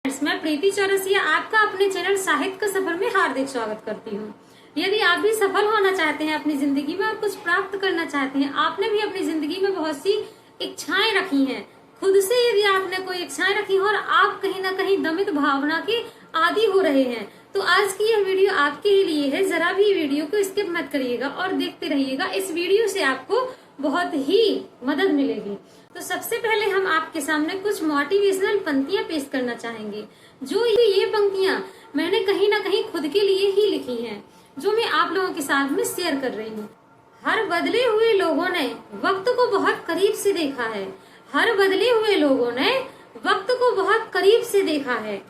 मैं प्रीति चौरसिया आपका अपने चैनल साहित्य का सफर में हार्दिक स्वागत करती हूँ। यदि आप भी सफल होना चाहते हैं अपनी जिंदगी में और कुछ प्राप्त करना चाहते हैं, आपने भी अपनी जिंदगी में बहुत सी इच्छाएं रखी हैं, खुद से यदि आपने कोई इच्छाएं रखी हैं और आप कहीं ना कहीं दमित भावना के आदी हो रहे हैं, तो आज की यह वीडियो आपके ही लिए है। जरा भी वीडियो को स्किप मत करिएगा और देखते रहिएगा। इस वीडियो से आपको बहुत ही मदद मिलेगी। तो सबसे पहले हम आपके सामने कुछ मोटिवेशनल पंक्तियां पेश करना चाहेंगे। जो ये पंक्तियां मैंने कहीं ना कहीं खुद के लिए ही लिखी हैं, जो मैं आप लोगों के साथ में शेयर कर रही हूँ। हर बदले हुए लोगों ने वक्त को बहुत करीब से देखा है। हर बदले हुए लोगों ने वक्त को बहुत करीब से देखा है।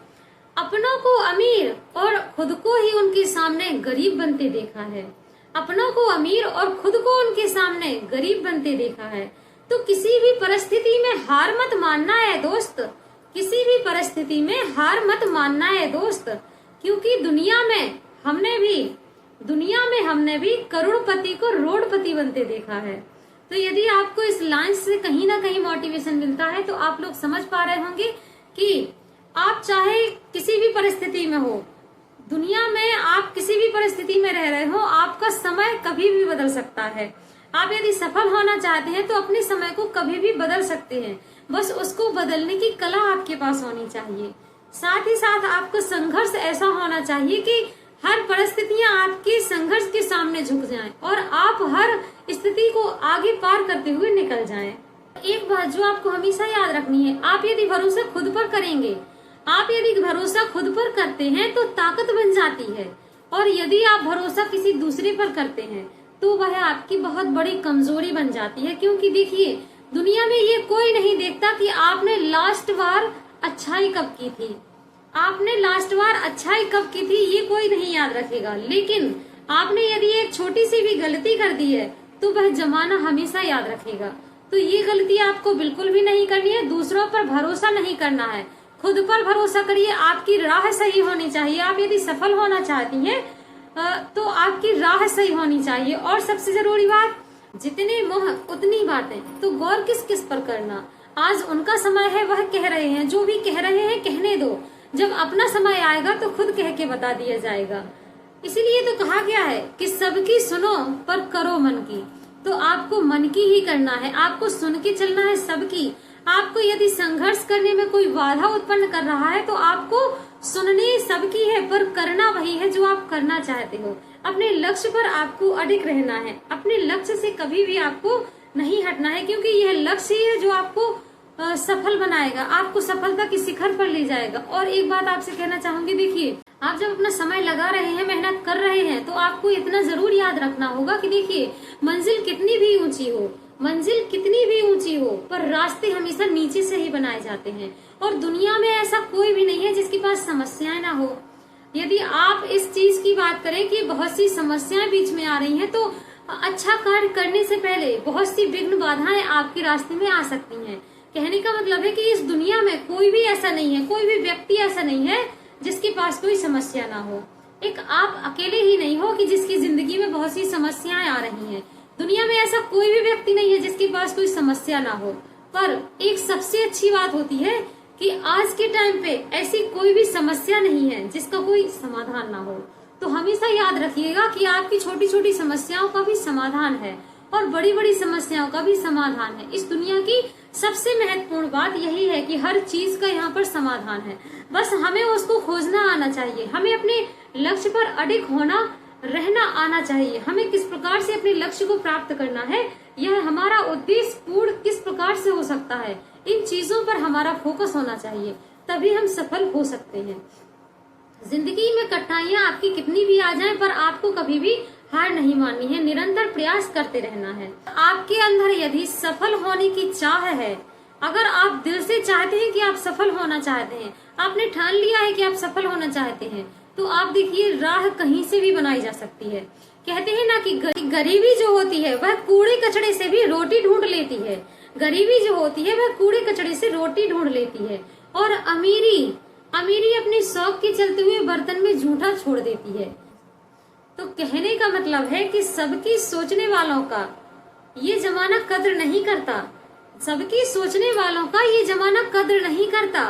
अपनों को अमीर और खुद को ही उनके सामने गरीब बनते देखा है। अपनों को अमीर और खुद को उनके सामने गरीब बनते देखा है। तो किसी भी परिस्थिति में हार मत मानना है दोस्त। किसी भी परिस्थिति में हार मत मानना है दोस्त, क्योंकि दुनिया में हमने भी करोड़पति को रोडपति बनते देखा है। तो यदि आपको इस लाइन से कहीं ना कहीं मोटिवेशन मिलता है, तो आप लोग समझ पा रहे होंगे कि आप चाहे किसी भी परिस्थिति में हो, दुनिया में आप किसी भी परिस्थिति में रह रहे हो, आपका समय कभी भी बदल सकता है। आप यदि सफल होना चाहते हैं तो अपने समय को कभी भी बदल सकते हैं, बस उसको बदलने की कला आपके पास होनी चाहिए। साथ ही साथ आपका संघर्ष ऐसा होना चाहिए कि हर परिस्थितियां आपके संघर्ष के सामने झुक जाएं और आप हर स्थिति को आगे पार करते हुए निकल जाएं। एक बात जो आपको हमेशा याद रखनी है, आप यदि भरोसा खुद पर करेंगे, आप यदि भरोसा खुद पर करते हैं तो ताकत बन जाती है, और यदि आप भरोसा किसी दूसरे पर करते हैं तो वह आपकी बहुत बड़ी कमजोरी बन जाती है। क्योंकि देखिए, दुनिया में ये कोई नहीं देखता कि आपने लास्ट बार अच्छाई कब की थी। आपने लास्ट बार अच्छाई कब की थी ये कोई नहीं याद रखेगा, लेकिन आपने यदि एक छोटी सी भी गलती कर दी है तो वह जमाना हमेशा याद रखेगा। तो ये गलती आपको बिल्कुल भी नहीं करनी है। दूसरों पर भरोसा नहीं करना है, खुद पर भरोसा करिए। आपकी राह सही होनी चाहिए। आप यदि सफल होना चाहती हैं तो आपकी राह सही होनी चाहिए। और सबसे जरूरी बात, जितने मोह उतनी बातें। तो गौर किस किस पर करना। आज उनका समय है, वह कह रहे हैं, जो भी कह रहे हैं कहने दो। जब अपना समय आएगा तो खुद कह के बता दिया जाएगा। इसीलिए तो कहा गया है कि सबकी सुनो पर करो मन की। तो आपको मन की ही करना है, आपको सुन के चलना है सबकी। आपको यदि संघर्ष करने में कोई बाधा उत्पन्न कर रहा है तो आपको सुनने सबकी है, पर करना वही है जो आप करना चाहते हो। अपने लक्ष्य पर आपको अडिग रहना है। अपने लक्ष्य से कभी भी आपको नहीं हटना है, क्योंकि यह लक्ष्य ही है जो आपको सफल बनाएगा, आपको सफलता की शिखर पर ले जाएगा। और एक बात आपसे कहना चाहूंगी, देखिए, आप जब अपना समय लगा रहे हैं, मेहनत कर रहे हैं, तो आपको इतना जरूर याद रखना होगा कि देखिए, मंजिल कितनी भी ऊंची हो, पर रास्ते हमेशा नीचे से ही बनाए जाते हैं। और दुनिया में ऐसा कोई भी नहीं है जिसके पास समस्याएं ना हो। यदि आप इस चीज की बात करें कि बहुत सी समस्याएं बीच में आ रही हैं, तो अच्छा कार्य करने से पहले बहुत सी विघ्न बाधाएं आपके रास्ते में आ सकती हैं। कहने का मतलब है कि इस दुनिया में कोई भी ऐसा नहीं है, कोई भी व्यक्ति ऐसा नहीं है जिसके पास कोई समस्या ना हो। एक आप अकेले ही नहीं हो कि जिसकी जिंदगी में बहुत सी समस्याएं आ रही हैं। दुनिया में ऐसा कोई भी व्यक्ति नहीं है जिसके पास कोई समस्या ना हो। पर एक सबसे अच्छी बात होती है कि आज के टाइम पे ऐसी कोई भी समस्या नहीं है जिसका कोई समाधान ना हो। तो हमेशा याद रखिएगा कि आपकी छोटी छोटी समस्याओं का भी समाधान है और बड़ी बड़ी समस्याओं का भी समाधान है। इस दुनिया की सबसे महत्वपूर्ण बात यही है कि हर चीज का यहाँ पर समाधान है, बस हमें उसको खोजना आना चाहिए। हमें अपने लक्ष्य पर अडिग होना रहना आना चाहिए। हमें किस प्रकार से अपने लक्ष्य को प्राप्त करना है, यह हमारा उद्देश्य पूर्ण किस प्रकार से हो सकता है, इन चीजों पर हमारा फोकस होना चाहिए, तभी हम सफल हो सकते हैं। जिंदगी में कठिनाइयां आपकी कितनी भी आ जाएं, पर आपको कभी भी हार नहीं माननी है, निरंतर प्रयास करते रहना है। आपके अंदर यदि सफल होने की चाह है, अगर आप दिल से चाहते हैं कि आप सफल होना चाहते हैं, आपने ठान लिया है कि आप सफल होना चाहते हैं, तो आप देखिए, राह कहीं से भी बनाई जा सकती है। कहते हैं ना कि गरीबी जो होती है वह कूड़े कचड़े से भी रोटी ढूंढ लेती है। गरीबी जो होती है वह कूड़े कचड़े से रोटी ढूंढ लेती है। और अमीरी अपने शौक के चलते हुए बर्तन में जूठा छोड़ देती है। तो कहने का मतलब है कि सबकी सोचने वालों का ये जमाना कद्र नहीं करता। सबकी सोचने वालों का ये जमाना कद्र नहीं करता।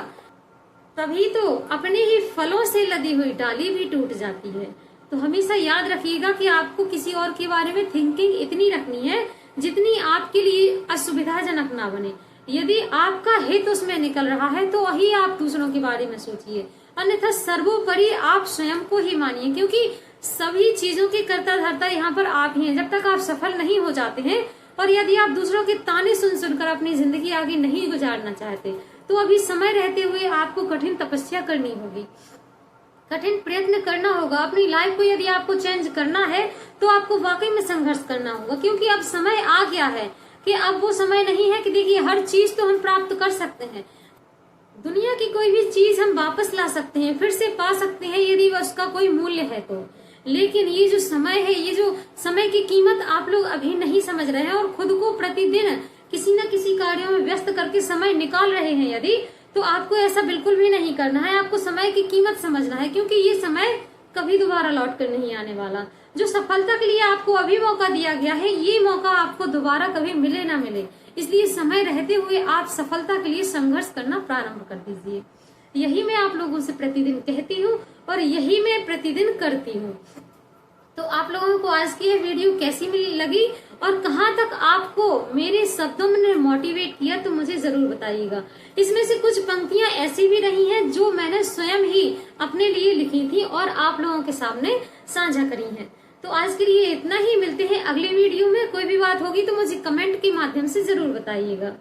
तभी तो अपने ही फलों से लदी हुई डाली भी टूट जाती है। तो हमेशा याद रखिएगा कि आपको किसी और के बारे में थिंकिंग इतनी रखनी है जितनी आपके लिए असुविधाजनक ना बने। यदि आपका हित उसमें निकल रहा है तो वही आप दूसरों के बारे में सोचिए, अन्यथा सर्वोपरि आप स्वयं को ही मानिए, क्योंकि सभी चीजों के कर्ता धर्ता यहाँ पर आप ही हैं। जब तक आप सफल नहीं हो जाते हैं और यदि आप दूसरों के ताने सुन सुनकर अपनी जिंदगी आगे नहीं गुजारना चाहते तो अभी समय रहते हुए आपको कठिन तपस्या करनी होगी, कठिन प्रयत्न करना होगा। अपनी लाइफ को यदि आपको चेंज करना है तो आपको वाकई में संघर्ष करना होगा, क्योंकि अब समय आ गया है कि अब वो समय नहीं है कि देखिए हर चीज तो हम प्राप्त कर सकते हैं, दुनिया की कोई भी चीज हम वापस ला सकते हैं, फिर से पा सकते हैं यदि उसका कोई मूल्य है तो। लेकिन ये जो समय है, ये जो समय की कीमत आप लोग अभी नहीं समझ रहे हैं और खुद को प्रतिदिन किसी न किसी कार्यों में व्यस्त करके समय निकाल रहे हैं यदि, तो आपको ऐसा बिल्कुल भी नहीं करना है। आपको समय की कीमत समझना है, क्योंकि ये समय कभी दोबारा लौट कर नहीं आने वाला। जो सफलता के लिए आपको अभी मौका दिया गया है, ये मौका आपको दोबारा कभी मिले ना मिले, इसलिए समय रहते हुए आप सफलता के लिए संघर्ष करना प्रारंभ कर दीजिए। यही मैं आप लोगों से प्रतिदिन कहती हूँ और यही मैं प्रतिदिन करती हूँ। तो आप लोगों को आज की ये वीडियो कैसी लगी और कहाँ तक आपको मेरे शब्दों ने मोटिवेट किया तो मुझे जरूर बताइएगा। इसमें से कुछ पंक्तियां ऐसी भी रही हैं जो मैंने स्वयं ही अपने लिए लिखी थी और आप लोगों के सामने साझा करी हैं। तो आज के लिए इतना ही, मिलते हैं अगले वीडियो में। कोई भी बात होगी तो मुझे कमेंट के माध्यम से जरूर बताइएगा।